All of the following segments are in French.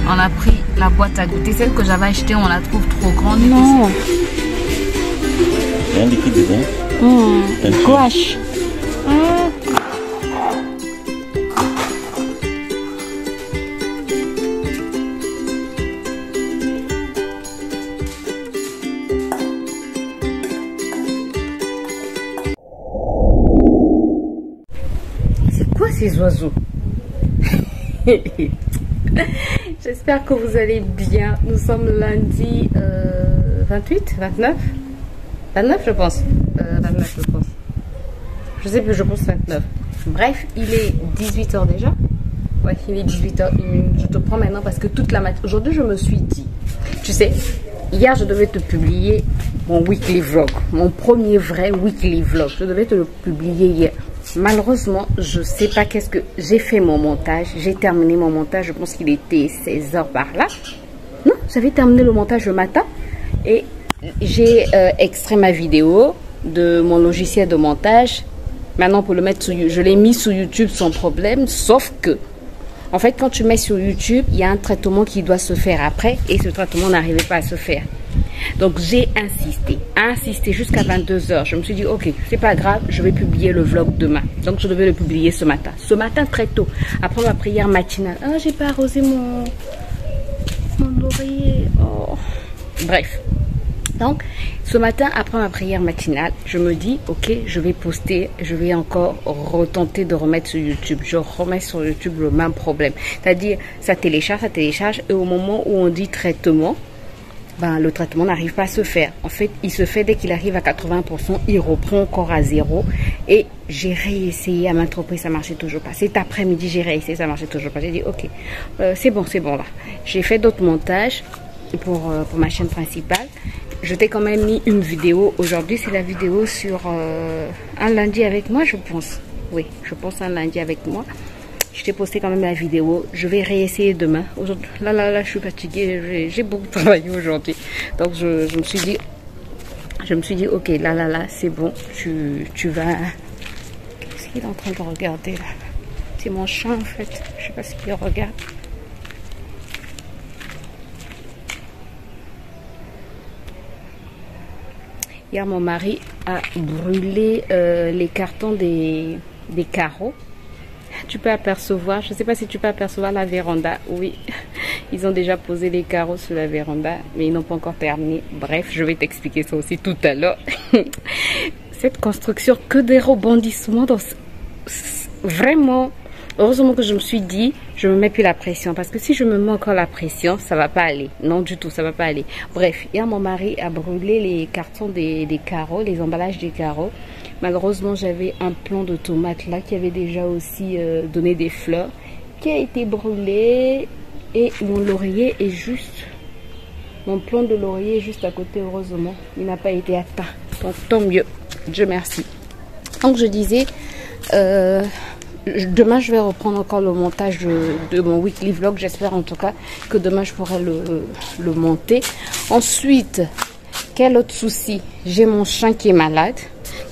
On a pris la boîte à goûter. Celle que j'avais achetée, on la trouve trop grande. Non. Il y a un liquide dedans. Gouache. C'est quoi ces oiseaux? J'espère que vous allez bien. Nous sommes lundi 28, 29 je pense. 29 je pense. Je sais plus, je pense 29. Bref, il est 18h déjà. Ouais, il est 18h. Je te prends maintenant parce que toute la matinée. Aujourd'hui, je me suis dit, tu sais, hier, je devais te publier mon weekly vlog. Mon premier vrai weekly vlog. Je devais te le publier hier. Malheureusement, je sais pas qu'est-ce que j'ai fait mon montage. J'ai terminé mon montage. Je pense qu'il était 16h par là. Non, j'avais terminé le montage le matin. Et j'ai extrait ma vidéo de mon logiciel de montage. Maintenant, pour le mettre sur YouTube, je l'ai mis sur YouTube sans problème. Sauf que, en fait, quand tu mets sur YouTube, il y a un traitement qui doit se faire après. Et ce traitement n'arrivait pas à se faire. Donc, j'ai insisté jusqu'à 22h. Je me suis dit, ok, c'est pas grave, je vais publier le vlog demain. Donc, je devais le publier ce matin. Ce matin, très tôt, après ma prière matinale. Ah, j'ai pas arrosé mon oreiller. Oh. Bref. Donc, ce matin, après ma prière matinale, je me dis, ok, je vais poster, je vais encore retenter de remettre sur YouTube. Je remets sur YouTube le même problème. C'est-à-dire, ça télécharge, et au moment où on dit traitement, ben, le traitement n'arrive pas à se faire. En fait, il se fait dès qu'il arrive à 80%, il reprend encore à 0. Et j'ai réessayé à maintes reprises, ça marchait toujours pas. Cet après-midi, j'ai réessayé, ça marchait toujours pas. J'ai dit, ok, c'est bon là. J'ai fait d'autres montages pour ma chaîne principale. Je t'ai quand même mis une vidéo. Aujourd'hui, c'est la vidéo sur un lundi avec moi, je pense. Oui, je pense un lundi avec moi. Je t'ai posté quand même la vidéo. Je vais réessayer demain. Aujourd'hui, là, je suis fatiguée. J'ai beaucoup travaillé aujourd'hui. Donc, je me suis dit, ok, là, c'est bon. Tu vas... Qu'est-ce qu'il est en train de regarder là? C'est mon chat en fait. Je sais pas ce qu'il regarde. Hier, mon mari a brûlé les cartons des carreaux. Tu peux apercevoir, je ne sais pas si tu peux apercevoir la véranda. Oui, ils ont déjà posé les carreaux sur la véranda, mais ils n'ont pas encore terminé. Bref, je vais t'expliquer ça aussi tout à l'heure. Cette construction, que des rebondissements. Vraiment, heureusement que je me suis dit, je me mets plus la pression. Parce que si je me mets encore la pression, ça va pas aller. Non, du tout, ça va pas aller. Bref, hier, mon mari a brûlé les cartons des carreaux, les emballages des carreaux. Malheureusement, j'avais un plant de tomates là qui avait déjà aussi donné des fleurs, qui a été brûlé. Et mon laurier est juste... Mon plant de laurier est juste à côté, heureusement. Il n'a pas été atteint. Donc, tant mieux. Dieu merci. Donc, je disais... demain, je vais reprendre encore le montage de mon weekly vlog. J'espère en tout cas que demain, je pourrai le monter. Ensuite, quel autre souci? J'ai mon chien qui est malade,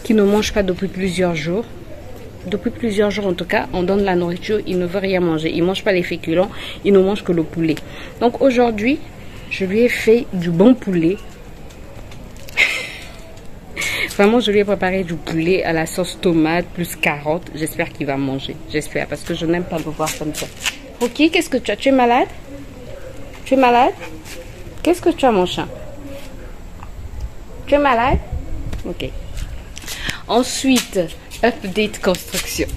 qui ne mange pas depuis plusieurs jours. Depuis plusieurs jours en tout cas, on donne la nourriture, il ne veut rien manger. Il ne mange pas les féculents, il ne mange que le poulet. Donc aujourd'hui, je lui ai fait du bon poulet. Vraiment, je lui ai préparé du poulet à la sauce tomate plus carotte. J'espère qu'il va manger. J'espère, parce que je n'aime pas le voir comme ça. Ok, qu'est-ce que tu as? Tu es malade? Tu es malade? Qu'est-ce que tu as, mon chat? Tu es malade? Ok. Ensuite, update construction.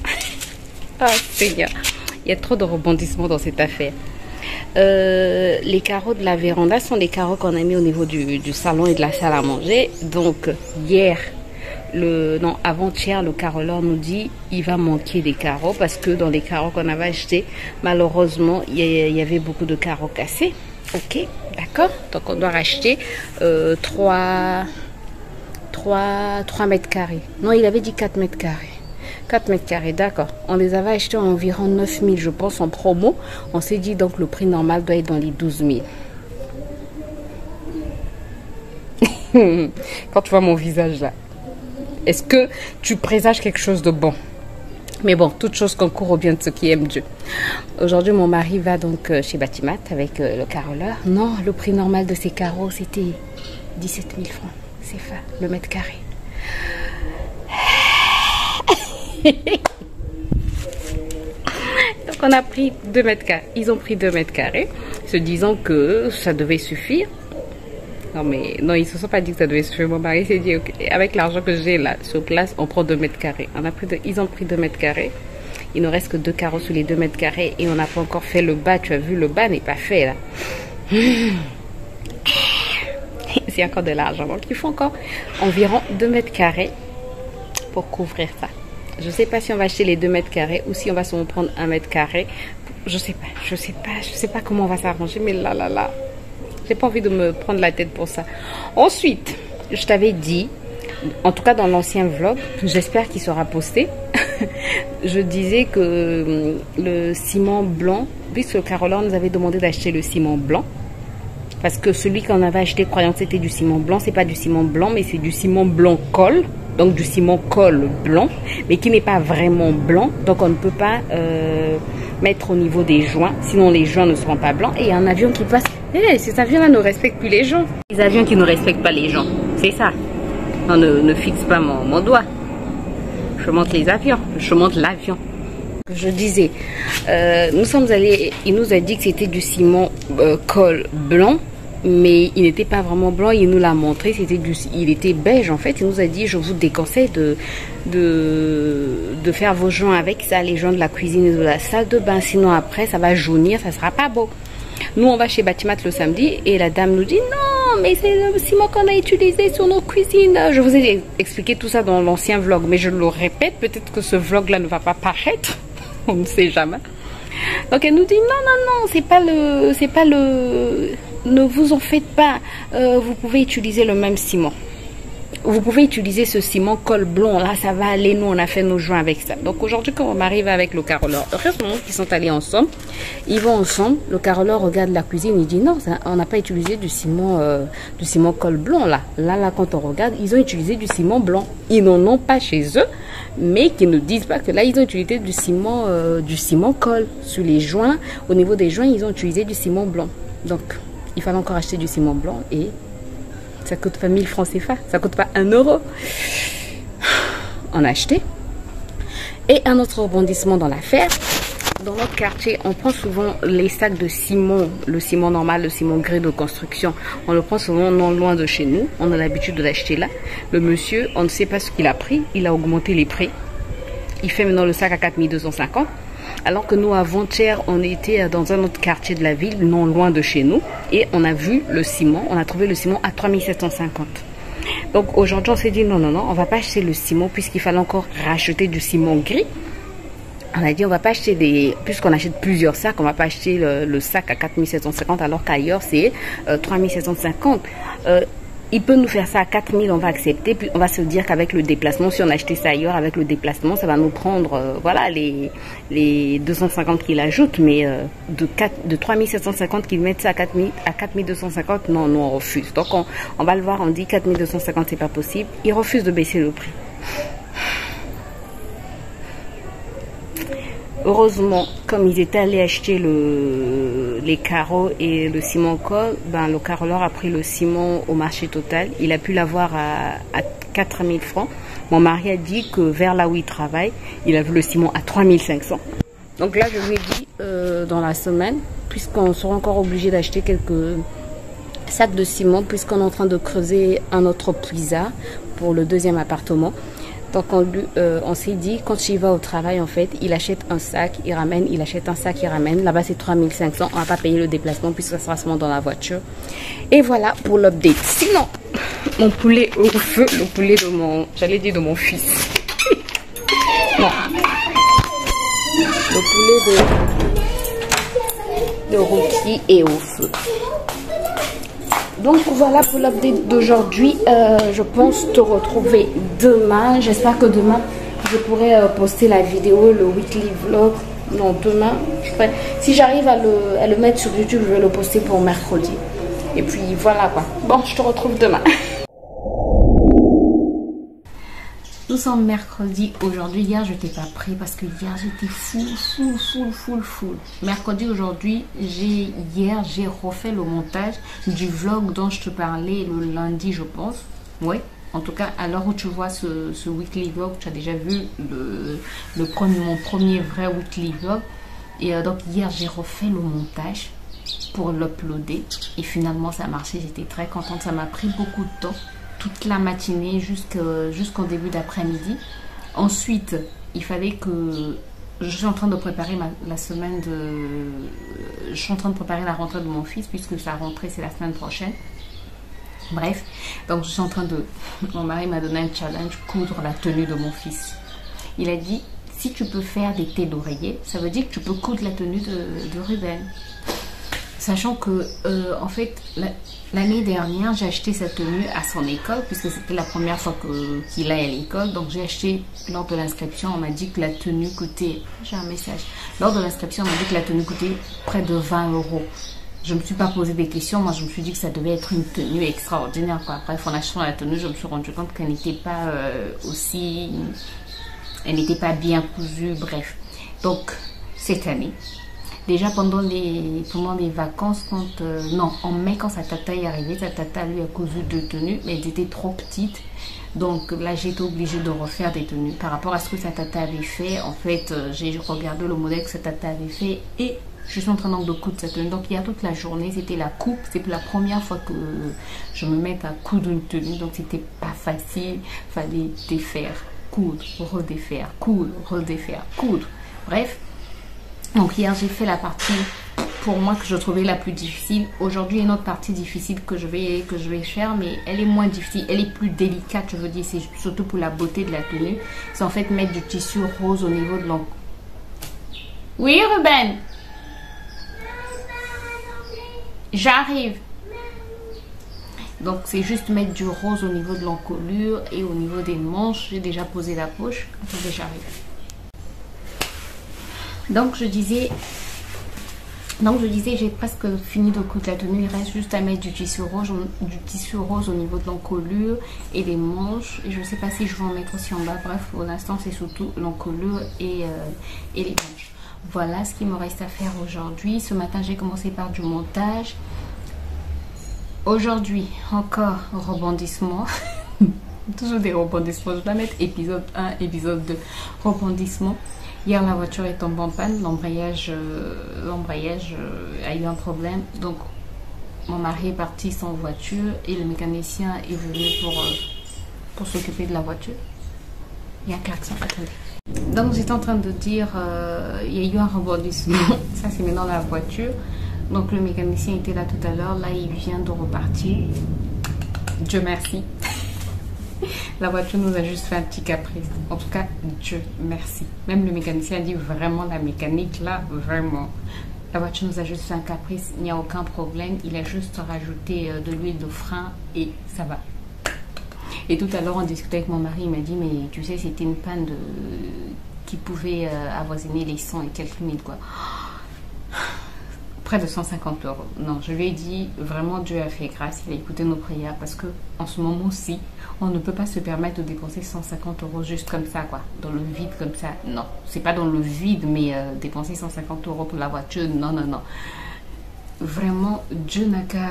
Ah, Seigneur. Il y a trop de rebondissements dans cette affaire. Les carreaux de la véranda sont les carreaux qu'on a mis au niveau du salon et de la salle à manger. Donc hier, avant-hier, le carreleur nous dit il va manquer des carreaux parce que dans les carreaux qu'on avait achetés, malheureusement, il y avait beaucoup de carreaux cassés. Ok, d'accord. Donc on doit racheter 3 mètres carrés. Non, il avait dit 4 mètres carrés. 4 mètres carrés, d'accord. On les avait achetés à environ 9 000, je pense, en promo. On s'est dit donc le prix normal doit être dans les 12 000. Quand tu vois mon visage là, est-ce que tu présages quelque chose de bon? Mais bon, toute chose concourt au bien de ceux qui aiment Dieu. Aujourd'hui, mon mari va donc chez Batimat avec le carreleur. Non, le prix normal de ces carreaux, c'était 17 000 francs. C'est ça, le mètre carré. Donc on a pris 2 mètres carrés. Ils ont pris 2 mètres carrés, se disant que ça devait suffire. Non, mais non, ils se sont pas dit que ça devait suffire. Mon mari s'est dit, ok, avec l'argent que j'ai là sur place, on prend 2 mètres carrés. Ils ont pris 2 mètres carrés. Il ne reste que 2 carreaux sur les 2 mètres carrés et on n'a pas encore fait le bas. Tu as vu, le bas n'est pas fait là. C'est encore de l'argent. Donc il faut encore environ 2 mètres carrés pour couvrir ça. Je ne sais pas si on va acheter les 2 mètres carrés ou si on va se prendre 1 mètre carré. Je sais pas comment on va s'arranger, mais là. J'ai pas envie de me prendre la tête pour ça. Ensuite, je t'avais dit, en tout cas dans l'ancien vlog, j'espère qu'il sera posté. Je disais que le ciment blanc, puisque le carreleur nous avait demandé d'acheter le ciment blanc, parce que celui qu'on avait acheté croyant que c'était du ciment blanc, c'est pas du ciment blanc, mais c'est du ciment blanc colle, donc du ciment colle blanc, mais qui n'est pas vraiment blanc, donc on ne peut pas mettre au niveau des joints, sinon les joints ne seront pas blancs. Et il y a un avion qui passe. Ces avions-là ne respectent plus les gens. Les avions qui ne respectent pas les gens, c'est ça. On ne fixe pas mon doigt. Je monte les avions, je monte l'avion. Je disais, nous sommes allés, il nous a dit que c'était du ciment colle blanc, mais il n'était pas vraiment blanc. Il nous l'a montré, il était beige en fait. Il nous a dit, je vous déconseille de faire vos joints avec ça, les joints de la cuisine et de la salle de bain, sinon après ça va jaunir, ça sera pas beau. Nous on va chez Batimat le samedi et la dame nous dit non, mais c'est le ciment qu'on a utilisé sur nos cuisines. Je vous ai expliqué tout ça dans l'ancien vlog, mais je le répète, peut-être que ce vlog là ne va pas paraître. On ne sait jamais. Donc elle nous dit non, c'est pas le, ne vous en faites pas, vous pouvez utiliser le même ciment. Vous pouvez utiliser ce ciment colle blanc là, ça va aller, nous on a fait nos joints avec ça. Donc aujourd'hui quand on arrive avec le carreleur, heureusement qu'ils sont allés ensemble, ils vont ensemble, le carreleur regarde la cuisine, il dit non, ça, on n'a pas utilisé du ciment colle blanc là. Là quand on regarde, ils ont utilisé du ciment blanc. Ils n'en ont pas chez eux, mais qu'ils ne disent pas que là ils ont utilisé du ciment colle sur les joints. Au niveau des joints, ils ont utilisé du ciment blanc. Donc il fallait encore acheter du ciment blanc et ça coûte pas 1000 francs CFA, ça coûte pas 1 euro. On a acheté. Et un autre rebondissement dans l'affaire, dans notre quartier, on prend souvent les sacs de ciment, le ciment normal, le ciment gris de construction. On le prend souvent non loin de chez nous. On a l'habitude de l'acheter là. Le monsieur, on ne sait pas ce qu'il a pris. Il a augmenté les prix. Il fait maintenant le sac à 4250. Alors que nous, avant-hier, on était dans un autre quartier de la ville, non loin de chez nous. Et on a vu le ciment, on a trouvé le ciment à 3750. Donc aujourd'hui, on s'est dit non, on va pas acheter le ciment puisqu'il fallait encore racheter du ciment gris. On a dit on va pas acheter puisqu'on achète plusieurs sacs, on va pas acheter le sac à 4750 alors qu'ailleurs c'est 3750. Il peut nous faire ça à 4000, on va accepter, puis on va se dire qu'avec le déplacement, si on achetait ça ailleurs, avec le déplacement, ça va nous prendre, voilà, les 250 qu'il ajoute, mais de 3750 qu'ils mettent ça à 4250, non, on refuse. Donc on va le voir, on dit 4250, c'est pas possible. Ils refusent de baisser le prix. Heureusement, comme ils étaient allés acheter les carreaux et le ciment colle, ben, le carreleur a pris le ciment au marché total. Il a pu l'avoir à 4000 francs. Mon mari a dit que vers là où il travaille, il a vu le ciment à 3500. Donc là, je lui ai dit dans la semaine, puisqu'on sera encore obligé d'acheter quelques sacs de ciment, puisqu'on est en train de creuser un autre puisard pour le deuxième appartement. Donc on s'est dit, quand il va au travail, en fait, il achète un sac, il ramène, il achète un sac, il ramène. Là-bas, c'est 3500. On va pas payer le déplacement puisque ça sera seulement dans la voiture. Et voilà pour l'update. Sinon, mon poulet au feu, le poulet de mon, j'allais dire de mon fils. Non. Le poulet de Rocky est au feu. Donc voilà pour l'update d'aujourd'hui. Je pense te retrouver demain. J'espère que demain je pourrai poster la vidéo, le weekly vlog. Non, demain, si j'arrive à le mettre sur YouTube, je vais le poster pour mercredi. Et puis voilà quoi. Bon, je te retrouve demain. Nous sommes mercredi aujourd'hui. Hier, je n'étais pas prêt parce que hier, j'étais full. Mercredi, aujourd'hui, hier, j'ai refait le montage du vlog dont je te parlais le lundi, je pense. Oui, en tout cas, à l'heure où tu vois ce weekly vlog, tu as déjà vu mon premier vrai weekly vlog. Et donc, hier, j'ai refait le montage pour l'uploader. Et finalement, ça a marché. J'étais très contente. Ça m'a pris beaucoup de temps. Toute la matinée jusqu'en début d'après-midi. Ensuite, il fallait que... Je suis en train de préparer la semaine de... Je suis en train de préparer la rentrée de mon fils puisque sa rentrée, c'est la semaine prochaine. Bref, donc je suis en train de... Mon mari m'a donné un challenge, coudre la tenue de mon fils. Il a dit, si tu peux faire des thés d'oreiller, ça veut dire que tu peux coudre la tenue de Ruben. Sachant que, en fait, l'année dernière, j'ai acheté sa tenue à son école, puisque c'était la première fois qu'il allait à l'école. Donc, j'ai acheté, lors de l'inscription, on m'a dit que la tenue coûtait... J'ai un message. Lors de l'inscription, on m'a dit que la tenue coûtait près de 20 €. Je ne me suis pas posé des questions. Moi, je me suis dit que ça devait être une tenue extraordinaire, quoi. Bref, en achetant la tenue, je me suis rendu compte qu'elle n'était pas Elle n'était pas bien cousue, bref. Donc, cette année... Déjà pendant les vacances, en mai, quand sa tata est arrivée, sa tata lui a cousu 2 tenues, mais elles étaient trop petites. Donc là, j'ai été obligée de refaire des tenues. Par rapport à ce que sa tata avait fait, en fait, j'ai regardé le modèle que sa tata avait fait et je suis en train de coudre sa tenue. Donc hier, toute la journée, c'était la coupe. C'est la première fois que je me mets à coudre une tenue. Donc c'était pas facile. Fallait défaire, coudre, redéfaire, coudre, redéfaire, coudre. Bref. Donc hier j'ai fait la partie pour moi que je trouvais la plus difficile. Aujourd'hui une autre partie difficile que je vais faire, mais elle est moins difficile, elle est plus délicate, je veux dire, c'est surtout pour la beauté de la tenue. C'est en fait mettre du tissu rose au niveau de l'encre. Oui Ruben, j'arrive. Donc c'est juste mettre du rose au niveau de l'encolure et au niveau des manches. J'ai déjà posé la poche. Attendez, j'arrive. Donc je disais, j'ai presque fini de coudre la tenue. Il reste juste à mettre du tissu rose au niveau de l'encolure et des manches. Et je ne sais pas si je vais en mettre aussi en bas. Bref, pour l'instant, c'est surtout l'encolure et les manches. Voilà ce qu'il me reste à faire aujourd'hui. Ce matin, j'ai commencé par du montage. Aujourd'hui, encore rebondissement. Toujours des rebondissements. Je vais mettre épisode 1, épisode 2, rebondissement. Hier, la voiture est tombée en panne. L'embrayage a eu un problème. Donc, mon mari est parti sans voiture et le mécanicien est venu pour s'occuper de la voiture. Il y a un klaxon, attendez. Donc, j'étais en train de dire, il y a eu un rebondissement. Ça, c'est maintenant la voiture. Donc, le mécanicien était là tout à l'heure. Là, il vient de repartir. Dieu merci. La voiture nous a juste fait un petit caprice. En tout cas, Dieu merci. Même le mécanicien a dit vraiment la mécanique là, vraiment. La voiture nous a juste fait un caprice. Il n'y a aucun problème. Il a juste rajouté de l'huile de frein et ça va. Et tout à l'heure, on discutait avec mon mari. Il m'a dit, mais tu sais, c'était une panne qui pouvait avoisiner les 100 et quelques mille, quoi. Près de 150 €. Non, je lui ai dit, vraiment, Dieu a fait grâce, il a écouté nos prières, parce que en ce moment-ci, on ne peut pas se permettre de dépenser 150 € juste comme ça, quoi, dans le vide comme ça. Non, c'est pas dans le vide, mais dépenser 150 € pour la voiture, non, non, non. Vraiment, Dieu n'a qu'à...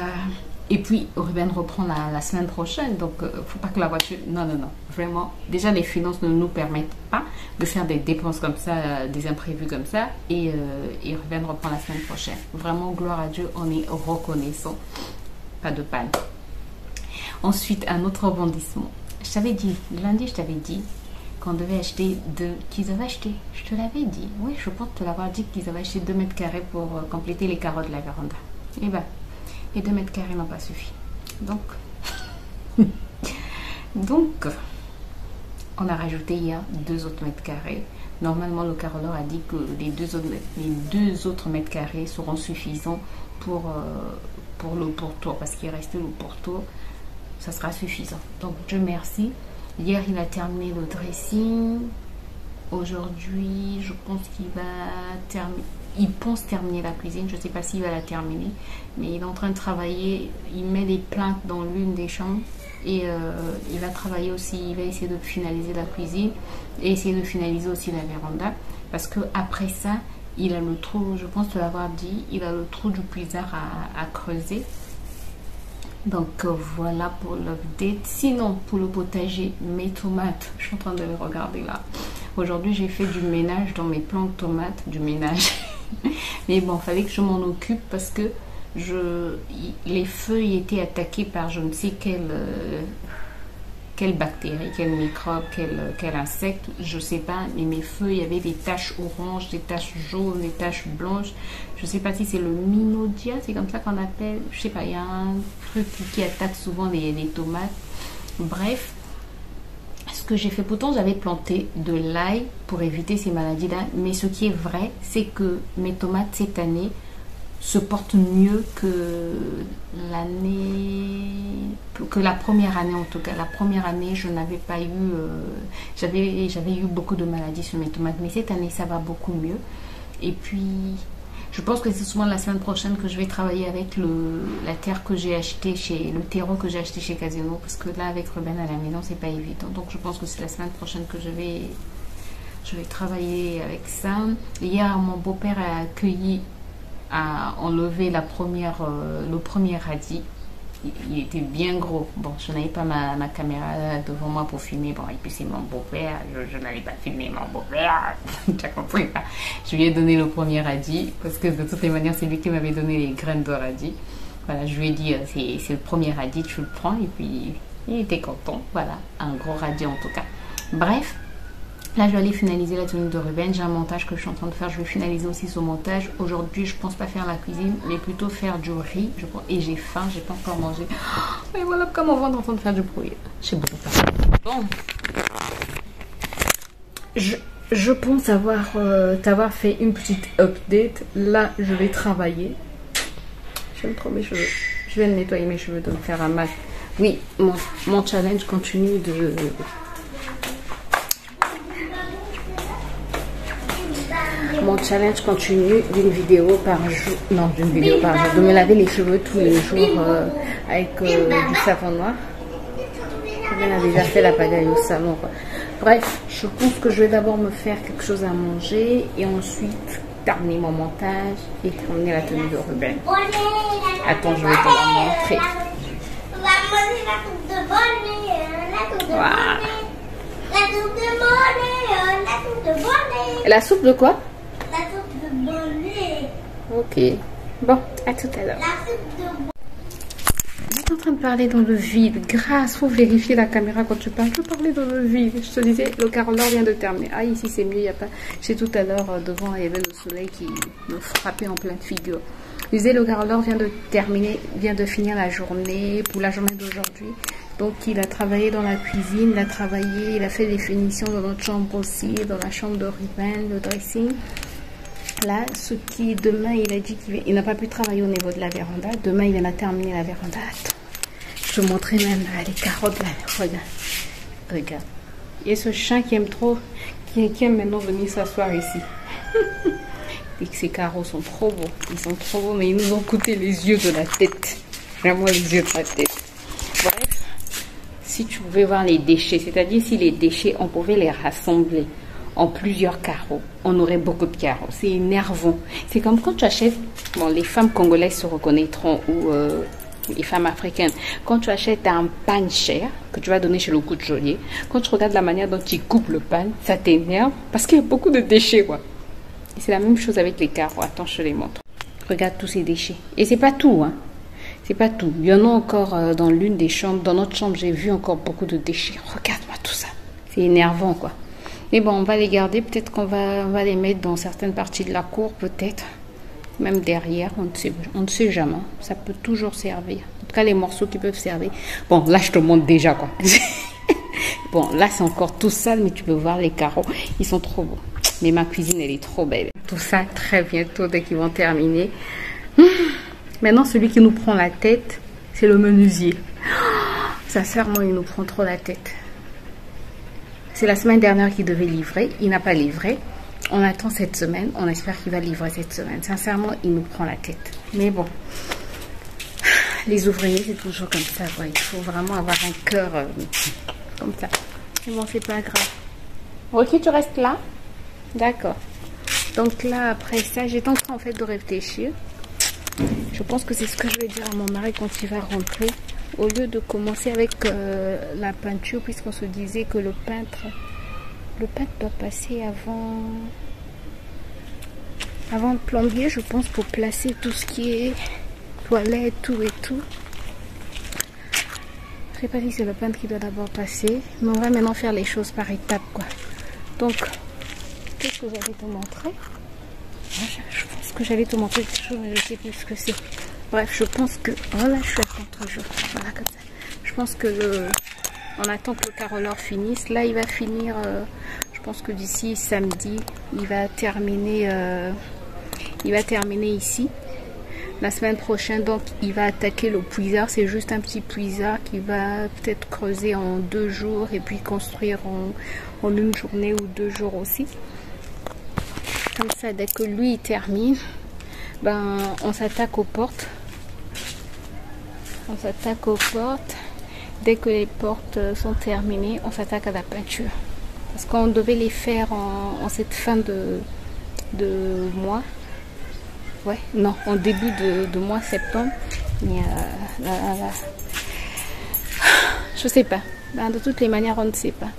Et puis, Ruben reprend la semaine prochaine, donc faut pas que la voiture... Non, non, non, vraiment. Déjà, les finances ne nous permettent pas de faire des dépenses comme ça, des imprévus comme ça. Et Ruben reprend la semaine prochaine. Vraiment, gloire à Dieu, on est reconnaissant. Pas de panne. Ensuite, un autre rebondissement. Je t'avais dit, lundi, je t'avais dit qu'on devait acheter qu'ils avaient acheté. Je te l'avais dit. Oui, je pense te l'avoir dit qu'ils avaient acheté 2 mètres carrés pour compléter les carreaux de la véranda. Et ben... Et 2 mètres carrés n'ont pas suffi. Donc, on a rajouté hier 2 autres mètres carrés. Normalement, le carreleur a dit que les deux autres mètres carrés seront suffisants pour le pourtour. Parce qu'il restait le pourtour, ça sera suffisant. Donc, Dieu merci. Hier, il a terminé le dressing. Aujourd'hui, je pense qu'il va terminer. Il pense terminer la cuisine. Je ne sais pas s'il va la terminer. Mais il est en train de travailler. Il met des plantes dans l'une des chambres. Et il va travailler aussi, il va essayer de finaliser la cuisine et essayer de finaliser aussi la véranda. Parce que après ça, il a le trou, je pense te l'avoir dit, il a le trou du puisard à creuser. Donc voilà pour l'update. Sinon, pour le potager, mes tomates, je suis en train de les regarder là. Aujourd'hui, j'ai fait du ménage dans mes plants de tomates, du ménage. Mais bon, il fallait que je m'en occupe parce que les feuilles étaient attaquées par je ne sais quelle bactérie, quel microbe, quel insecte, je sais pas, mais mes feuilles avaient des taches oranges, des taches jaunes, des taches blanches. Je sais pas si c'est le Minodia, c'est comme ça qu'on appelle, je sais pas, il y a un truc qui attaque souvent les tomates. Bref, ce que j'ai fait, pourtant j'avais planté de l'ail pour éviter ces maladies-là, mais ce qui est vrai, c'est que mes tomates cette année se portent mieux que la première année en tout cas. La première année, je n'avais pas eu, j'avais eu beaucoup de maladies sur mes tomates, mais cette année ça va beaucoup mieux. Et puis, je pense que c'est souvent la semaine prochaine que je vais travailler avec la terre que j'ai acheté le terreau que j'ai acheté chez Casino, parce que là avec Ruben à la maison c'est pas évident. Donc je pense que c'est la semaine prochaine que je vais travailler avec ça. Hier, mon beau-père a enlevé le premier radis. Il était bien gros. Bon, je n'avais pas ma caméra devant moi pour filmer. Bon, et puis c'est mon beau-père. Je n'allais pas filmer mon beau-père. Tu as compris, pas? Je lui ai donné le premier radis parce que de toutes les manières, c'est lui qui m'avait donné les graines de radis. Voilà, je lui ai dit, c'est le premier radis, tu le prends. Et puis, il était content. Voilà, un gros radis en tout cas. Bref. Là, je vais aller finaliser la tenue de Ruben. J'ai un montage que je suis en train de faire. Je vais finaliser aussi ce montage. Aujourd'hui, je pense pas faire la cuisine, mais plutôt faire du riz. Et j'ai faim, j'ai pas encore mangé. Mais voilà pourquoi mon ventre est en train de faire du bruit. J'ai beaucoup parlé. Bon. Je pense t'avoir fait une petite update. Là, je vais travailler. J'aime trop mes cheveux. Je vais nettoyer mes cheveux, de me faire un masque. Oui, mon challenge continue de... Mon challenge continue d'une vidéo par jour. Non, d'une vidéo par jour. De me laver les cheveux tous les jours avec du savon noir. On a déjà fait la pagaille au salon. Bref, je pense que je vais d'abord me faire quelque chose à manger et ensuite terminer mon montage et terminer la tenue de Ruben. Attends, je vais te la montrer. Voilà. La soupe de quoi? La soupe de bonnet. Ok. Bon, à tout à l'heure. J'étais en train de parler dans le vide. Grâce, faut vérifier la caméra quand tu parles. Je parlais dans le vide. Je te disais, le caroleur vient de terminer. Ah, ici c'est mieux, il n'y a pas... J'ai tout à l'heure, devant, il y avait le soleil qui me frappait en pleine figure. Je disais, le caroleur vient de terminer, vient de finir la journée, pour la journée d'aujourd'hui. Donc il a travaillé dans la cuisine, il a fait des finitions dans notre chambre aussi, dans la chambre de Ruben, le dressing. Là, demain, il a dit qu'il n'a pas pu travailler au niveau de la véranda. Demain, il vient à terminer la véranda. Attends, je te montrerai même les carottes là. Regarde. Il y a ce chien qui aime trop, qui aime maintenant venir s'asseoir ici. Et que ces carreaux sont trop beaux. Ils sont trop beaux, mais ils nous ont coûté les yeux de la tête. Vraiment les yeux de la tête. Bref, si tu pouvais voir les déchets, c'est-à-dire si les déchets, on pouvait les rassembler en plusieurs carreaux, on aurait beaucoup de carreaux. C'est énervant. C'est comme quand tu achètes, bon, les femmes congolaises se reconnaîtront, ou les femmes africaines, quand tu achètes un pain cher que tu vas donner chez le couturier, quand tu regardes la manière dont tu coupes le pain, ça t'énerve parce qu'il y a beaucoup de déchets, quoi. Et c'est la même chose avec les carreaux. Attends, je te les montre. Regarde tous ces déchets. Et c'est pas tout, hein. C'est pas tout. Il y en a encore dans l'une des chambres. Dans notre chambre, j'ai vu encore beaucoup de déchets. Regarde-moi tout ça. C'est énervant, quoi. Mais bon, on va les garder. Peut-être qu'on va les mettre dans certaines parties de la cour, peut-être. Même derrière, on ne sait jamais. Ça peut toujours servir. En tout cas, les morceaux qui peuvent servir. Bon, là, je te montre déjà, quoi. Bon, là, c'est encore tout sale, mais tu peux voir les carreaux. Ils sont trop beaux. Mais ma cuisine, elle est trop belle. Tout ça, très bientôt, dès qu'ils vont terminer. Maintenant, celui qui nous prend la tête, c'est le menuisier. Sincèrement, il nous prend trop la tête. C'est la semaine dernière qu'il devait livrer. Il n'a pas livré. On attend cette semaine. On espère qu'il va livrer cette semaine. Sincèrement, il nous prend la tête. Mais bon, Les ouvriers, c'est toujours comme ça, quoi. Il faut vraiment avoir un cœur comme ça. Mais bon, c'est pas grave. Ok, tu restes là? D'accord. Donc là, après ça, j'étais en train en fait de réfléchir. Je pense que c'est ce que je vais dire à mon mari quand il va rentrer. Au lieu de commencer avec la peinture, puisqu'on se disait que le peintre doit passer avant le plombier, je pense, pour placer tout ce qui est toilette, tout et tout. Je sais pas si c'est le peintre qui doit d'abord passer, mais on va maintenant faire les choses par étapes, quoi. Donc, qu'est-ce que j'allais te montrer? Je pense que j'allais te montrer quelque chose, mais je sais plus ce que c'est. Bref, je pense que... Voilà, je suis à contre-jour. Voilà, comme ça. Je pense que on attend que le carreleur finisse. Là, il va finir... je pense que d'ici samedi, il va terminer ici. La semaine prochaine, donc, il va attaquer le puisard. C'est juste un petit puisard qui va peut-être creuser en 2 jours et puis construire en 1 journée ou 2 jours aussi. Comme ça, dès que lui il termine, ben, on s'attaque aux portes. On s'attaque aux portes. Dès que les portes sont terminées, on s'attaque à la peinture. Parce qu'on devait les faire en cette fin de mois. Ouais, non, en début de mois septembre. Mais je sais pas. Ben, de toutes les manières, on ne sait pas.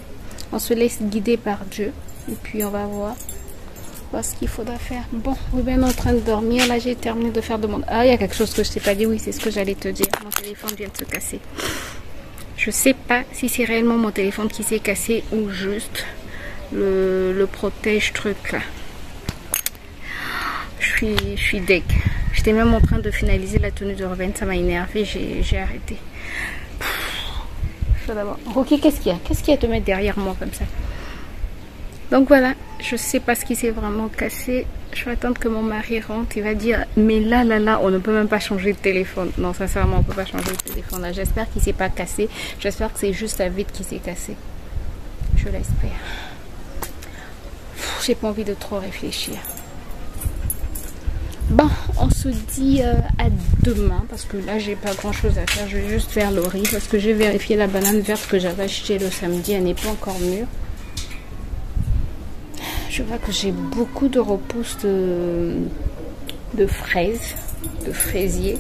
On se laisse guider par Dieu. Et puis on va voir ce qu'il faudra faire. Bon, Ruben est en train de dormir. Là, j'ai terminé de faire de mon... Ah, il y a quelque chose que je t'ai pas dit. Oui, c'est ce que j'allais te dire. Mon téléphone vient de se casser. Je sais pas si c'est réellement mon téléphone qui s'est cassé ou juste le protège truc là. Je suis deg. J'étais même en train de finaliser la tenue de Ruben. Ça m'a énervé. J'ai arrêté. Je vais d'abord... Ok, qu'est-ce qu'il y a? Qu'est-ce qu'il y a à te mettre derrière moi comme ça? Donc voilà, je sais pas ce qui s'est vraiment cassé. Je vais attendre que mon mari rentre. Il va dire, mais là, on ne peut même pas changer de téléphone. Non, sincèrement, on ne peut pas changer de téléphone. Là, j'espère qu'il ne s'est pas cassé. J'espère que c'est juste la vitre qui s'est cassée. Je l'espère. J'ai pas envie de trop réfléchir. Bon, on se dit à demain. Parce que là, j'ai pas grand chose à faire. Je vais juste faire le riz. Parce que j'ai vérifié la banane verte que j'avais achetée le samedi. Elle n'est pas encore mûre. Je vois que j'ai beaucoup de repousses de fraises, de fraisiers.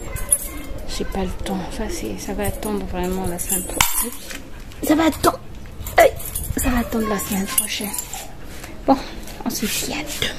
J'ai pas le temps. Ça va attendre vraiment la semaine prochaine. Ça va attendre la semaine prochaine. Bon, on se dit à demain.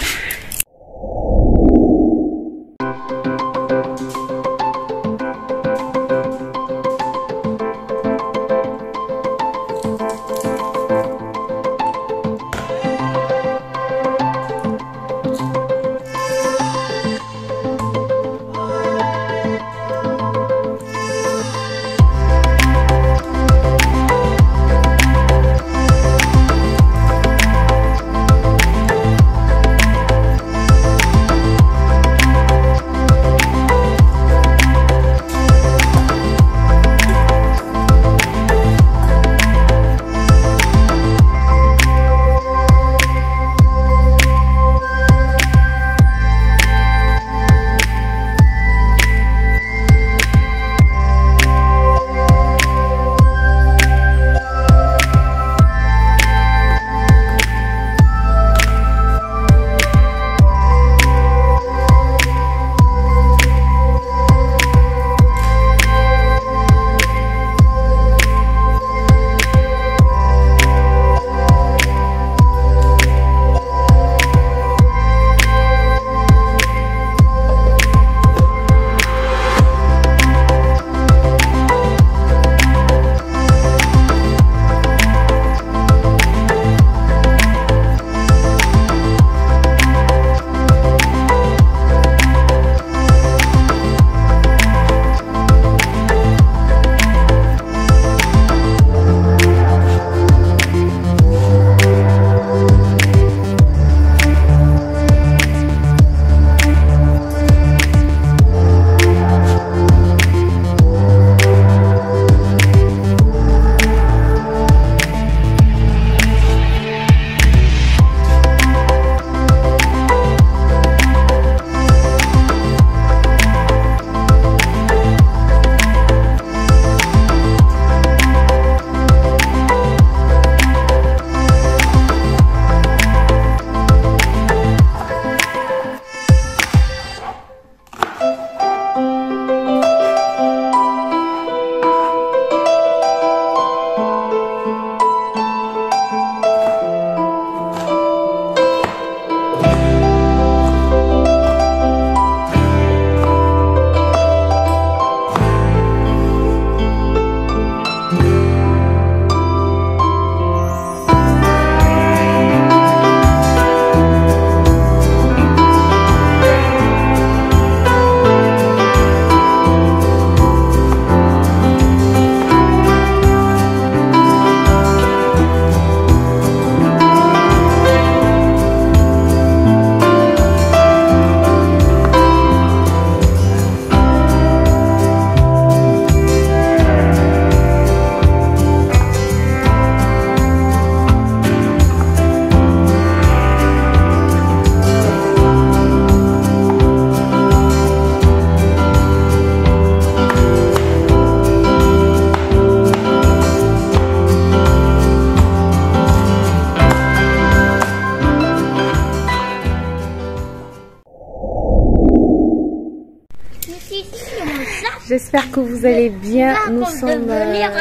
J'espère que vous allez bien. Nous sommes... devenir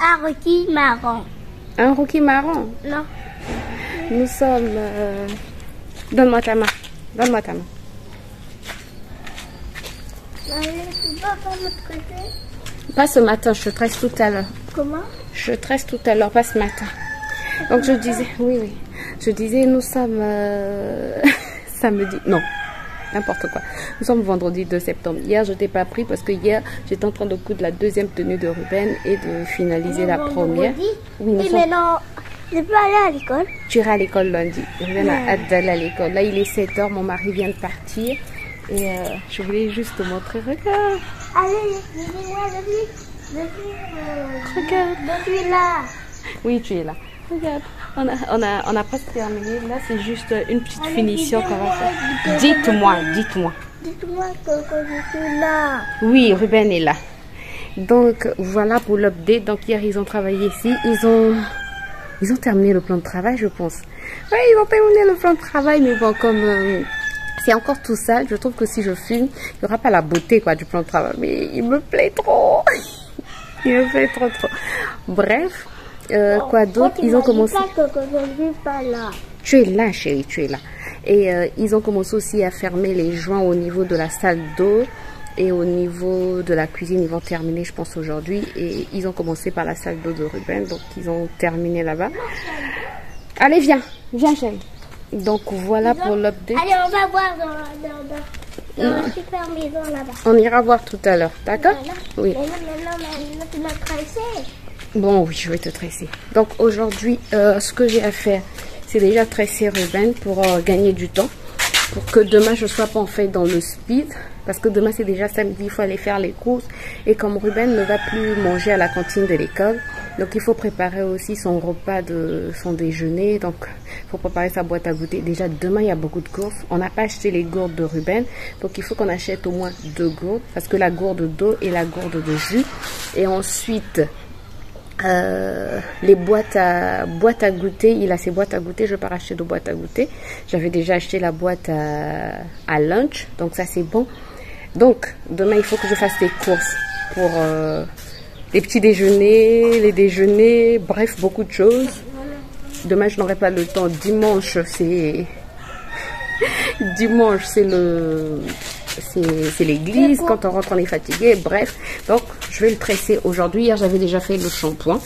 un rookie marron. Un rookie marron? Non. Nous sommes... Donne-moi ta main. Donne-moi ta main. Tu vas pas me traiter? Pas ce matin, je te tresse tout à l'heure. Comment? Je te tresse tout à l'heure, pas ce matin. Donc je disais... Oui, oui. Je disais, nous sommes... samedi... Non. N'importe quoi. Nous sommes vendredi 2 septembre. Hier, je t'ai pas pris parce que hier, j'étais en train de coudre la deuxième tenue de Ruben et de finaliser la première. Oui, mais non, je peux aller à l'école. Tu iras à l'école lundi. Ruben a hâte d'aller à l'école. Là, il est 7 h, mon mari vient de partir. Et je voulais juste te montrer. Regarde. Allez, regarde. Je suis là. Oui, tu es là. Regarde. On a presque terminé. Là, c'est juste une petite finition qu'on va faire. Dites-moi. Dites-moi que je suis là. Oui, Ruben est là. Donc, voilà pour l'update. Donc, hier, ils ont travaillé ici. Ils ont terminé le plan de travail, je pense. Oui, ils ont terminé le plan de travail. Mais bon, comme c'est encore tout ça, je trouve que si je filme, il n'y aura pas la beauté quoi, du plan de travail. Mais il me plaît trop. Il me plaît trop. Bref. Quoi d'autre? Ils ont commencé. Pas là. Tu es là, chérie, tu es là. Et ils ont commencé aussi à fermer les joints au niveau de la salle d'eau et au niveau de la cuisine. Ils vont terminer, je pense, aujourd'hui. Et ils ont commencé par la salle d'eau de Ruben, donc ils ont terminé là-bas. Allez, viens, chérie. Donc voilà pour l'update. Allez, on va voir dans la super maison là-bas. On ira voir tout à l'heure, d'accord? Oui. Mais tu m'as tressé. Bon, oui, je vais te tresser. Donc aujourd'hui, ce que j'ai à faire, c'est déjà tresser Ruben pour gagner du temps. Pour que demain, je ne sois pas en fait dans le speed. Parce que demain, c'est déjà samedi, il faut aller faire les courses. Et comme Ruben ne va plus manger à la cantine de l'école, donc il faut préparer aussi son repas de son déjeuner. Donc, il faut préparer sa boîte à goûter. Déjà, demain, il y a beaucoup de courses. On n'a pas acheté les gourdes de Ruben. Donc, il faut qu'on achète au moins 2 gourdes. Parce que la gourde d'eau et la gourde de jus. Et ensuite... les boîtes à goûter, il a ses boîtes à goûter, je vais pas racheter de boîte à goûter. J'avais déjà acheté la boîte à lunch, donc ça c'est bon. Donc demain il faut que je fasse des courses pour les petits déjeuners, les déjeuners, bref beaucoup de choses. Demain je n'aurai pas le temps. Dimanche c'est l'église, quand on rentre on est fatigué, bref. Donc je vais le tresser aujourd'hui. Hier j'avais déjà fait le shampoing.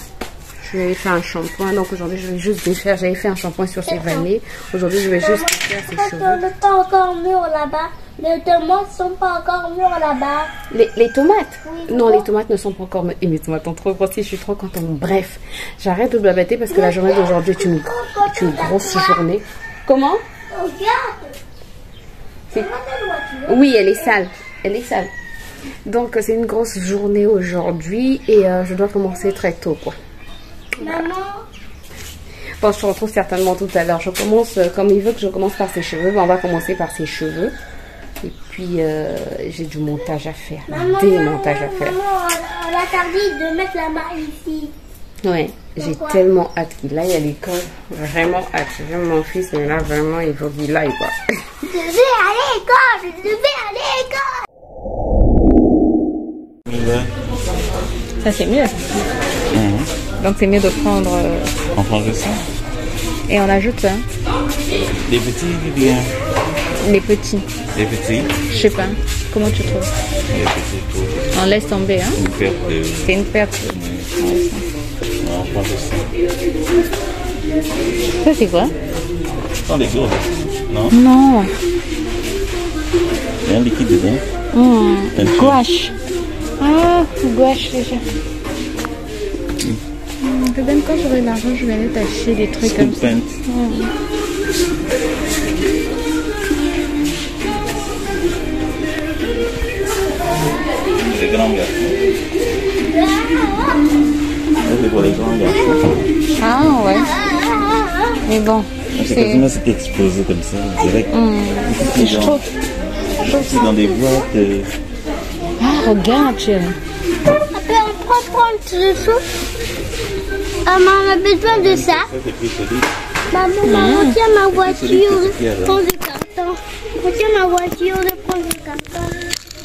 Je lui avais fait un shampoing, donc aujourd'hui je vais juste défaire. J'avais fait un shampoing sur ses vannées. Aujourd'hui je vais juste défaire ses cheveux. Ne pas encore mûr là-bas. Les tomates sont pas encore mûres là-bas. Les tomates? Oui, non, les tomates ne sont pas encore mûres. Et mes tomates sont trop grosses, je suis trop contente. Bref, j'arrête de blablater parce que la journée d'aujourd'hui est une grosse journée. Comment? Oui, elle est sale. Elle est sale. Donc, c'est une grosse journée aujourd'hui et je dois commencer très tôt, quoi. Maman. Bon, je te retrouve certainement tout à l'heure. Je commence, comme il veut que je commence par ses cheveux, on va commencer par ses cheveux. Et puis, j'ai du montage à faire. Des montages à faire. Maman, on a tardé de mettre la main ici. Ouais, j'ai tellement hâte qu'il aille à l'école. Vraiment hâte. J'aime mon fils, mais là, vraiment, il faut qu'il aille, quoi. Je vais à l'école. Je vais à l'école. Ça, c'est mieux. Donc, c'est mieux de prendre... On prend ça. Et on ajoute ça. Les petits, bien. Les petits. Les petits. Je sais pas. Comment tu trouves? Les petits pour... On laisse tomber, hein? Une perte de... C'est une perte. On prend ça. Ça, c'est quoi? Dans les gourdes. Non? Non. Il y a un liquide dedans. Gouache. Ah, gouache déjà. Ruben, quand j'aurai l'argent, je vais aller t'acheter des trucs comme ça. Les grands garçons. C'est pour les grands garçons. Ah ouais. Mais bon. C'est quasiment ce qui est explosé comme ça, direct. Je trouve. C'est dans des boîtes. Ah, regarde, chérie. Après, on peut prendre ce soupe. Maman, on a besoin de ça. Ça, c'est plus solide. Maman, tiens ma voiture de prendre le carton. Tiens ma voiture de prendre le carton.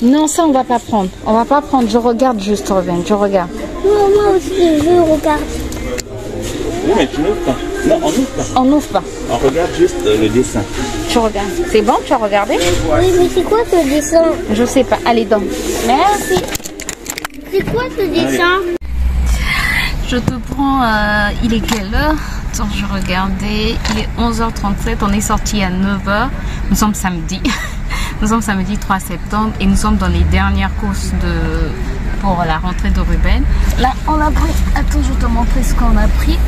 Non, ça on va pas prendre. On va pas prendre. Je regarde juste, Ruben. Je regarde. Moi aussi, je regarde. Non, mais tu n'ouvres pas. Non, on n'ouvre pas. On n'ouvre pas. On regarde juste le dessin. Tu regardes. C'est bon, tu as regardé? Oui, mais c'est quoi ce dessin? Je sais pas. Allez, donc. Merci. C'est quoi ce dessin? Je te prends. Il est quelle heure? Attends, je regardais. Il est 11h37. On est sorti à 9h. Nous sommes samedi. Nous sommes samedi 3 septembre et nous sommes dans les dernières courses pour la rentrée de Ruben. Là, on a pris. Attends, je vais te montrer ce qu'on a pris.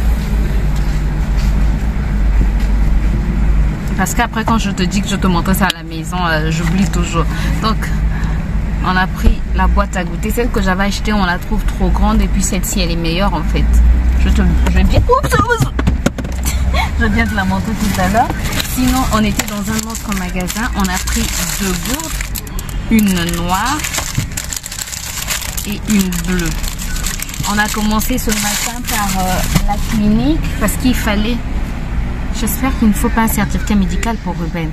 Parce qu'après, quand je te dis que je te montre ça à la maison, j'oublie toujours. Donc, on a pris la boîte à goûter. Celle que j'avais achetée, on la trouve trop grande. Et puis, celle-ci, elle est meilleure en fait. Je vais bien. Oups, je viens de la montrer tout à l'heure. Sinon, on était dans un autre magasin. On a pris 2 gourdes, une noire et une bleue. On a commencé ce matin par la clinique parce qu'il fallait... J'espère qu'il ne faut pas un certificat médical pour Ruben.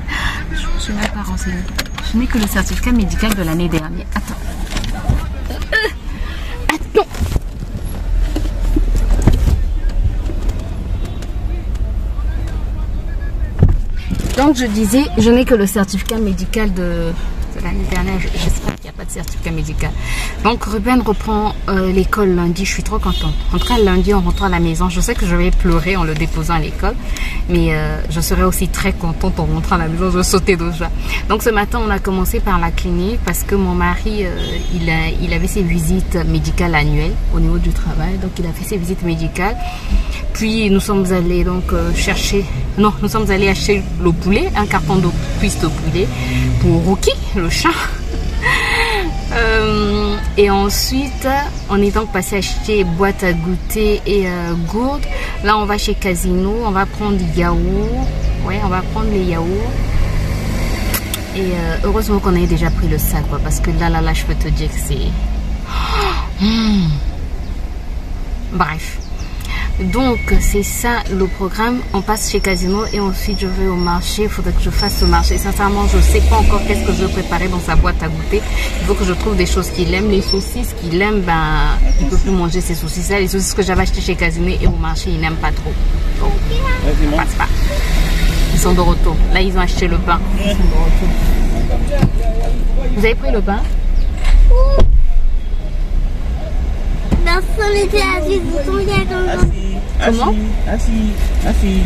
Je ne me suis même pas renseignée. Je n'ai que le certificat médical de l'année dernière. Attends. Attends. Donc je disais, je n'ai que le certificat médical de l'année dernière. J'espère qu'il n'y a pas de certificat médical. Donc Ruben reprend l'école lundi. Je suis trop contente. En tout cas, lundi, on rentre à la maison. Je sais que je vais pleurer en le déposant à l'école. Mais je serai aussi très contente en rentrant à la maison. Je vais sauter de joie. Donc ce matin, on a commencé par la clinique parce que mon mari, il avait ses visites médicales annuelles au niveau du travail. Donc il a fait ses visites médicales. Puis nous sommes allés donc nous sommes allés acheter le poulet, un carton de cuisse de poulet pour Rookie, le chat. Et ensuite, on est donc passé acheter boîte à goûter et gourde. Là, on va chez Casino, on va prendre des yaourts. Ouais, on va prendre les yaourts. Et heureusement qu'on avait déjà pris le sac, quoi, parce que là, je peux te dire que c'est... Bref. Donc c'est ça le programme. On passe chez Casino et ensuite je vais au marché. Il faudrait que je fasse ce marché. Sincèrement, je ne sais pas encore qu'est-ce que je vais préparer dans sa boîte à goûter. Il faut que je trouve des choses qu'il aime. Les saucisses qu'il aime, ben il ne peut plus manger ces saucisses là. Les saucisses que j'avais achetées chez Casino et au marché, il n'aime pas trop. Donc on passe pas. Ils sont de retour. Là, ils ont acheté le pain. Ils sont de retour. Vous avez pris le pain? On était assis, vous tombez Comment? Assis.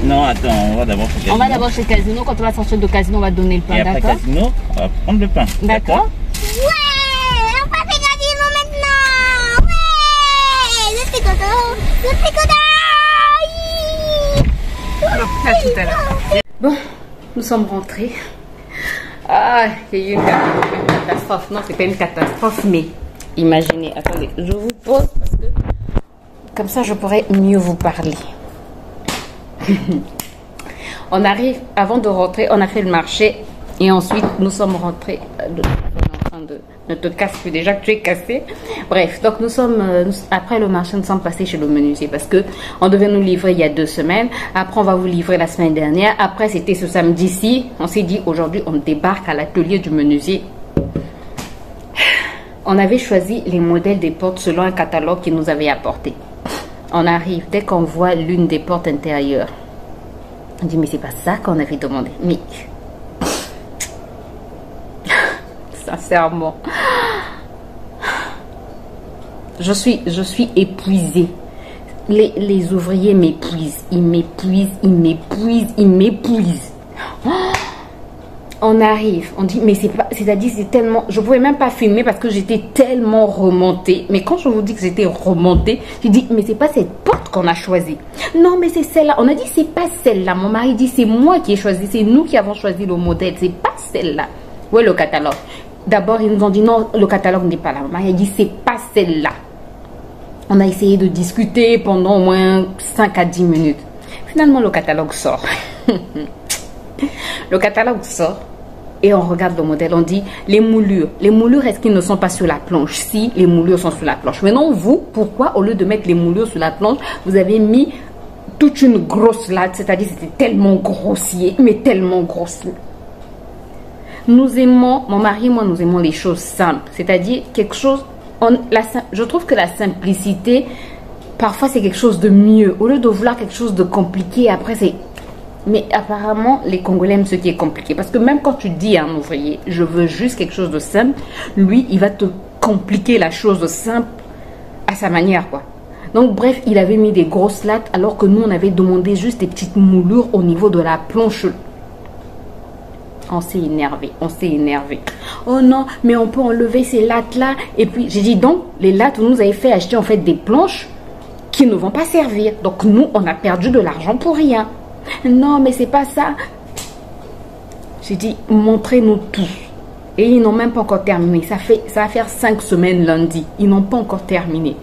Non, attends, on va d'abord chez Casino. On va d'abord chez Casino. Quand on va sortir de Casino, on va donner le pain, d'accord? Et après Casino, on va prendre le pain. D'accord? Ouais, on va chez Casino maintenant. Ouais, je suis content. Alors, à tout à l'heure. Bon, nous sommes rentrés. Ah, il y a eu une catastrophe. Non, c'est pas une catastrophe, mais imaginez. Attendez, je vous pose parce que comme ça, je pourrais mieux vous parler. On arrive, avant de rentrer, on a fait le marché et ensuite nous sommes rentrés. Ne te casse plus déjà que tu es cassé. Bref, donc nous sommes après le marché, nous sommes passés chez le menuisier parce que on devait nous livrer il y a 2 semaines. Après, on va vous livrer la semaine dernière. Après, c'était ce samedi-ci. On s'est dit aujourd'hui, on débarque à l'atelier du menuisier. On avait choisi les modèles des portes selon un catalogue qu'il nous avait apporté. On arrive, dès qu'on voit l'une des portes intérieures, on dit mais c'est pas ça qu'on avait demandé. Mais sincèrement, je suis épuisée. Les ouvriers m'épuisent, ils m'épuisent. On arrive, on dit mais c'est pas, c'est-à-dire c'est tellement, je pouvais même pas filmer parce que j'étais tellement remontée. Mais quand je vous dis que j'étais remontée, je dis mais c'est pas cette porte qu'on a choisie. Non mais c'est celle-là. On a dit c'est pas celle-là. Mon mari dit c'est moi qui ai choisi, c'est nous qui avons choisi le modèle, c'est pas celle-là. Ouais, le catalogue. D'abord ils nous ont dit non, le catalogue n'est pas là. Mon mari a dit c'est pas celle-là. On a essayé de discuter pendant au moins 5 à 10 minutes. Finalement le catalogue sort. Le catalogue sort et on regarde le modèle, on dit les moulures. Les moulures, est-ce qu'ils ne sont pas sur la planche? Si, les moulures sont sur la planche. Maintenant, vous, pourquoi au lieu de mettre les moulures sur la planche, vous avez mis toute une grosse latte, c'est-à-dire c'était tellement grossier, mais tellement grossier. Nous aimons, mon mari et moi, nous aimons les choses simples. C'est-à-dire quelque chose, je trouve que la simplicité, parfois c'est quelque chose de mieux. Au lieu de vouloir quelque chose de compliqué, après c'est... Mais apparemment, les Congolais aiment ce qui est compliqué. Parce que même quand tu dis à un ouvrier, je veux juste quelque chose de simple, lui, il va te compliquer la chose de simple à sa manière, quoi. Donc, bref, il avait mis des grosses lattes alors que nous, on avait demandé juste des petites moulures au niveau de la planche. On s'est énervé, on s'est énervé. Oh non, mais on peut enlever ces lattes-là. Et puis, j'ai dit, donc, les lattes, vous nous avez fait acheter en fait des planches qui ne vont pas servir. Donc, nous, on a perdu de l'argent pour rien. Non, mais c'est pas ça. J'ai dit, montrez-nous tout. Et ils n'ont même pas encore terminé. Ça va faire 5 semaines lundi. Ils n'ont pas encore terminé.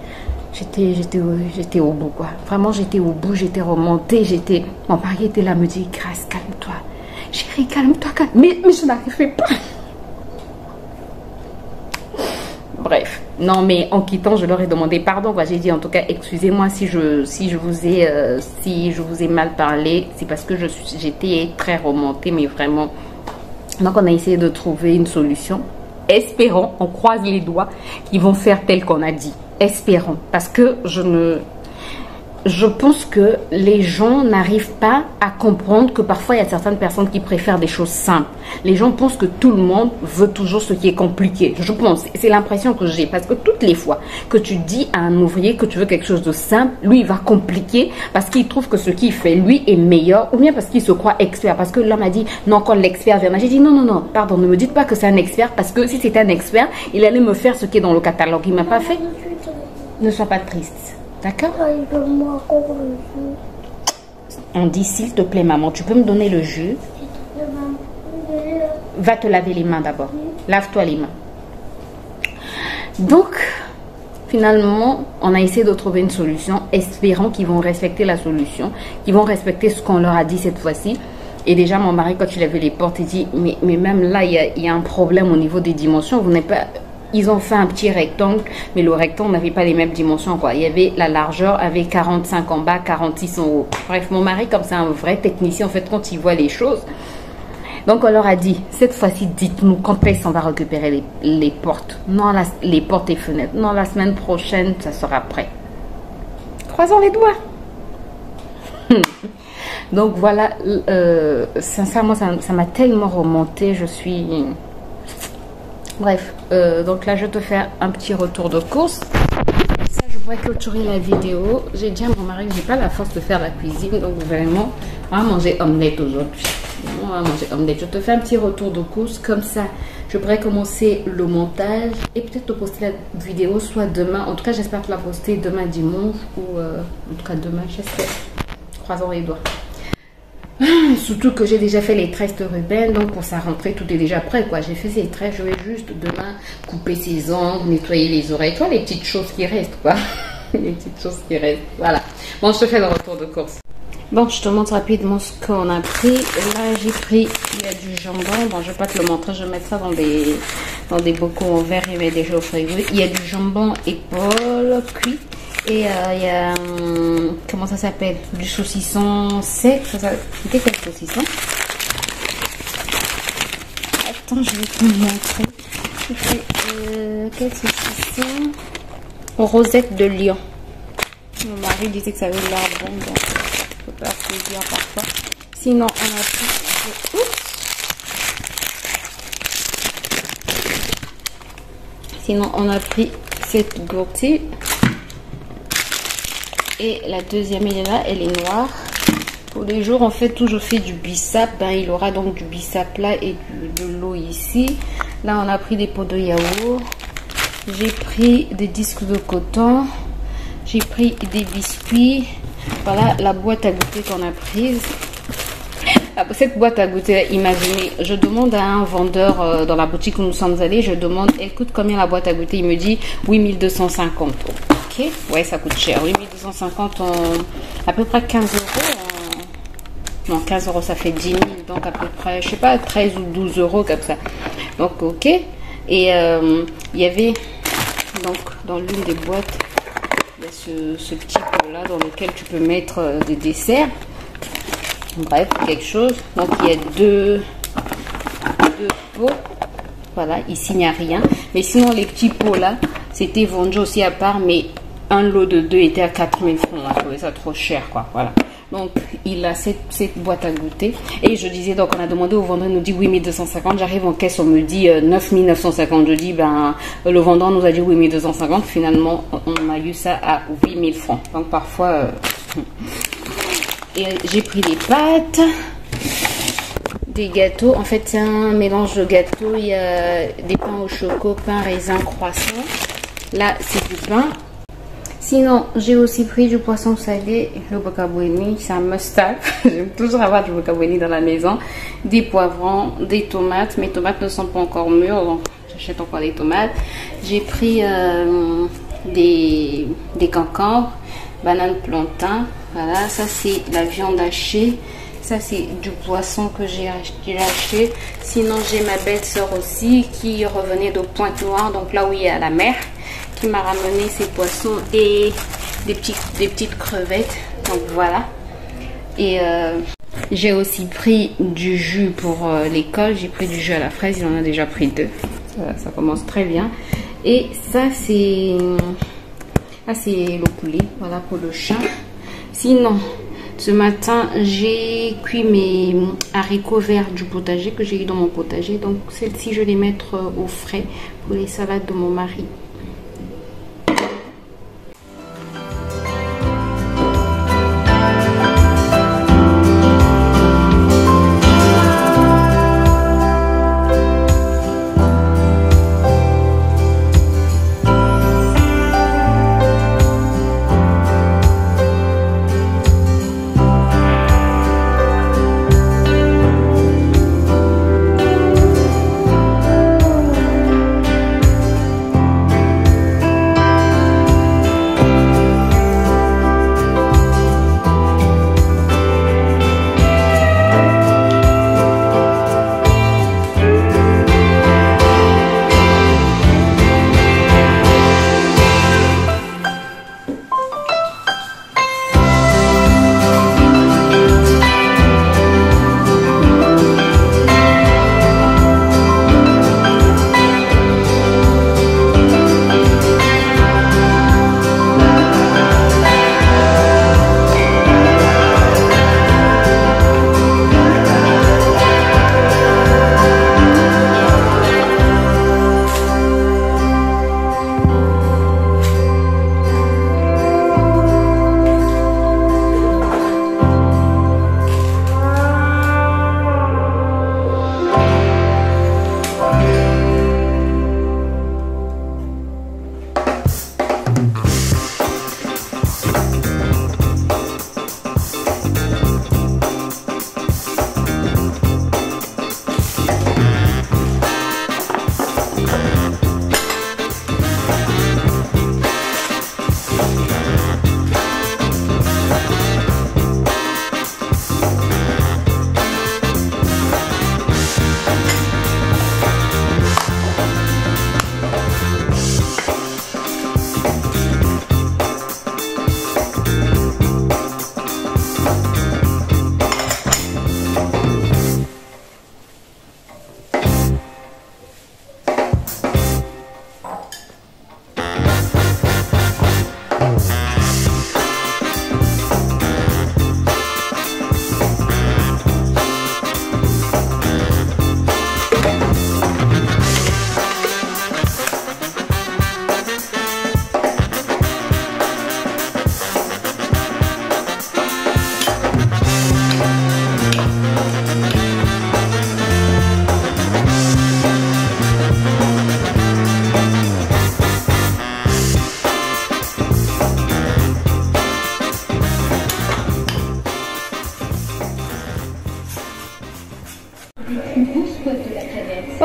J'étais au bout, quoi. Vraiment, j'étais au bout, j'étais remontée, mon mari était là, me dit, Grâce, calme-toi. Chérie, calme-toi, mais je n'arrivais pas. Bref, non, mais en quittant, je leur ai demandé pardon. J'ai dit, en tout cas, excusez-moi si je vous ai mal parlé. C'est parce que j'étais très remontée, mais vraiment. Donc, on a essayé de trouver une solution. Espérons, on croise les doigts, qu'ils vont faire tel qu'on a dit. Espérons, parce que je pense que les gens n'arrivent pas à comprendre que parfois il y a certaines personnes qui préfèrent des choses simples. Les gens pensent que tout le monde veut toujours ce qui est compliqué. Je pense, c'est l'impression que j'ai, parce que toutes les fois que tu dis à un ouvrier que tu veux quelque chose de simple, lui il va compliquer parce qu'il trouve que ce qu'il fait lui est meilleur, ou bien parce qu'il se croit expert. Parce que l'homme a dit non, quand l'expert vient, j'ai dit non, pardon, ne me dites pas que c'est un expert, parce que si c'était un expert, il allait me faire ce qui est dans le catalogue. Il m'a pas fait. Ne sois pas triste. D'accord? On dit s'il te plaît maman, tu peux me donner le jus? Va te laver les mains d'abord. Lave-toi les mains. Donc, finalement, on a essayé de trouver une solution, espérant qu'ils vont respecter la solution, qu'ils vont respecter ce qu'on leur a dit cette fois-ci. Et déjà, mon mari, quand il avait les portes, il dit, mais même là, il y a un problème au niveau des dimensions. Vous n'êtes pas... Ils ont fait un petit rectangle, mais le rectangle n'avait pas les mêmes dimensions, quoi. Il y avait la largeur avec 45 en bas, 46 en haut. Bref, mon mari, comme c'est un vrai technicien, en fait, quand il voit les choses. Donc, on leur a dit, cette fois-ci, dites-nous quand est-ce qu'on va récupérer les portes. Non, les portes et fenêtres. Non, la semaine prochaine, ça sera prêt. Croisons les doigts. Donc, voilà, sincèrement, ça m'a tellement remonté. Je suis... Bref, donc là je te fais un petit retour de course. Ça, je pourrais clôturer la vidéo. J'ai dit à mon mari que j'ai pas la force de faire la cuisine, donc vraiment on va manger omelette aujourd'hui. On va manger omelette. Je te fais un petit retour de course, comme ça je pourrais commencer le montage et peut-être te poster la vidéo soit demain. En tout cas, j'espère te la poster demain dimanche, ou en tout cas demain, j'espère. Croisons les doigts. Surtout que j'ai déjà fait les tresses de Ruben, donc pour sa rentrée tout est déjà prêt, quoi. J'ai fait ses tresses, je vais juste demain couper ses ongles, nettoyer les oreilles, toi les petites choses qui restent, quoi. Les petites choses qui restent, voilà. Bon, je te fais le retour de course. Bon, je te montre rapidement ce qu'on a pris. Là, j'ai pris, il y a du jambon. Bon, je vais pas te le montrer, je vais mettre ça dans des bocaux en verre et mettre déjà au frigo. Il y a du jambon épaule cuit. Et il y a, comment ça s'appelle? Du saucisson sec. C'était quel saucisson? Attends, je vais te montrer. Quel saucisson? Rosette de lion. Mon mari disait que ça avait l'air bon, donc je peux faire plaisir parfois. Sinon, on a pris... Sinon, on a pris cette gourtille. Et la deuxième, elle est là, elle est noire. Pour les jours, en fait, où je fais du bissap, ben, il aura donc du bissap là et de l'eau ici. Là, on a pris des pots de yaourt. J'ai pris des disques de coton. J'ai pris des biscuits. Voilà la boîte à goûter qu'on a prise. Cette boîte à goûter, imaginez, je demande à un vendeur dans la boutique où nous sommes allés, je demande, elle coûte combien la boîte à goûter? Il me dit 8250. Ok, ouais, ça coûte cher. 8250 en à peu près 15 euros. Non, 15 euros, ça fait 10 000, donc à peu près, je sais pas, 13 ou 12 euros comme ça. Donc, ok. Et il y avait, donc, dans l'une des boîtes, il y a ce petit pot là dans lequel tu peux mettre des desserts. Bref, quelque chose. Donc il y a 2 pots. Voilà, ici il n'y a rien. Mais sinon les petits pots là, c'était vendu aussi à part, mais un lot de 2 était à 4000 francs. On a trouvé ça trop cher, quoi. Voilà. Donc il a cette boîte à goûter. Et je disais, donc on a demandé au vendeur, il nous dit 8250. J'arrive en caisse, on me dit 9950. Je dis, ben le vendeur nous a dit 8250. Finalement, on a eu ça à 8000 francs. Donc parfois... Et j'ai pris des pâtes, des gâteaux. En fait, c'est un mélange de gâteaux. Il y a des pains au choco, pain, raisin, croissant. Là, c'est du pain. Sinon, j'ai aussi pris du poisson salé, le bokabueni, c'est un must-have. J'aime toujours avoir du bokabueni dans la maison. Des poivrons, des tomates. Mes tomates ne sont pas encore mûres, donc j'achète encore des tomates. J'ai pris des concombres, bananes, plantain. Voilà, ça c'est la viande hachée. Ça c'est du poisson que j'ai acheté. Sinon, j'ai ma belle-sœur aussi qui revenait de Pointe-Noire, donc là où il y a la mer, qui m'a ramené ses poissons et des petites crevettes. Donc voilà. Et j'ai aussi pris du jus pour l'école. J'ai pris du jus à la fraise. Il en a déjà pris 2. Ça commence très bien. Et ça c'est le poulet. Voilà pour le chat. Sinon, ce matin, j'ai cuit mes haricots verts du potager que j'ai eu dans mon potager. Donc celles-ci, je vais les mettre au frais pour les salades de mon mari.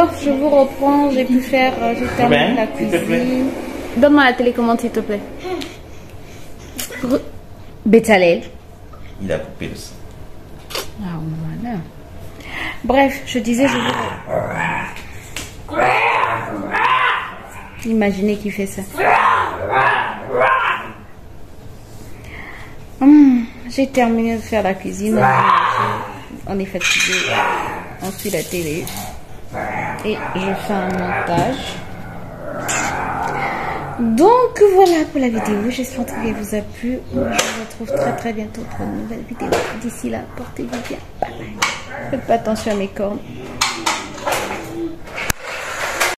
Oh, je vous reprends, j'ai pu faire, je termine la cuisine. Donne-moi la télécommande s'il te plaît. Bétalel. Il a coupé le sang. Ah voilà. Bref, je disais, je vous... Imaginez qui fait ça. J'ai terminé de faire la cuisine. On est fatigué. On suit la télé. et je fais un montage. Donc voilà pour la vidéo, j'espère qu'elle vous a plu. Moi, je vous retrouve très bientôt pour une nouvelle vidéo. D'ici là, portez-vous bien. Bye bye. Faites pas attention à mes cornes.